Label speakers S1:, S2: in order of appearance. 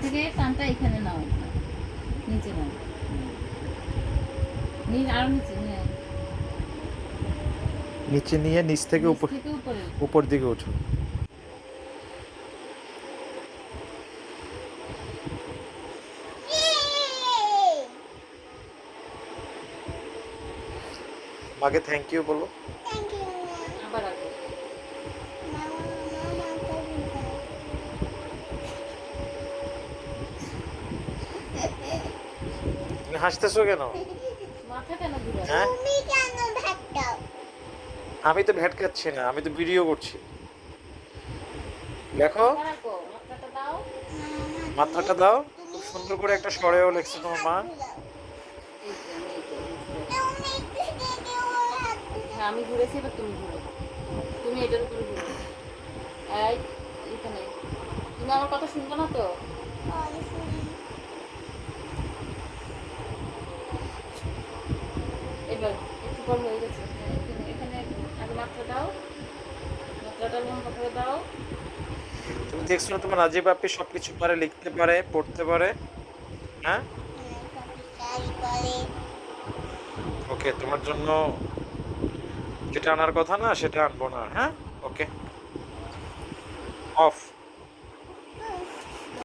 S1: থেকে কানটা এখানে নাও, নিচে নাও, আরো নিচে নিয়ে
S2: নিচে নিয়ে নিচ থেকে
S1: উপরে।
S2: উপর দিকে উঠো। মাকে থ্যাংক ইউ বলো।
S1: আবার আগে
S2: তুমি হাসতেছো কেন?
S1: মাথা কেন ঘুরায়?
S2: হ্যাঁ,
S3: তুমি কেন ধাক্কাও?
S2: আমি তো ভ্যাটকাচ্ছি না, আমি তো ভিডিও করছি। দেখো,
S1: আবার রাখো, মাথাটা দাও।
S2: মাথাটা দাও। খুব সুন্দর করে একটা সরেও লেখছে তোমার মা।
S1: এই যে, এই যে, এই যে।
S3: তুমি থেকে ওর হাত দিলে
S1: হ্যাঁ, আমি ঘুরেছি, এবার তুমি ঘুরো। তুমি এটার উপরে ঘুরো। এই, এখানে। তুমি আমার কথা শুনবে না তো?
S3: পরে শুনি।
S1: এবার একটু পর হয়ে গেছে। হ্যাঁ, এখানে আগে মাত্রা দাও, মাত্রাটা লম্বা করে দাও।
S2: তুমি দেখছো না তোমার রাজীব আপনি সবকিছু পারে, লিখতে পারে, পড়তে পারে। হ্যাঁ,
S3: শাড়ি পরে
S2: ওকে, তোমার জন্য যেটা আনার কথা না সেটা আনবো না। হ্যাঁ, ওকে, অফ।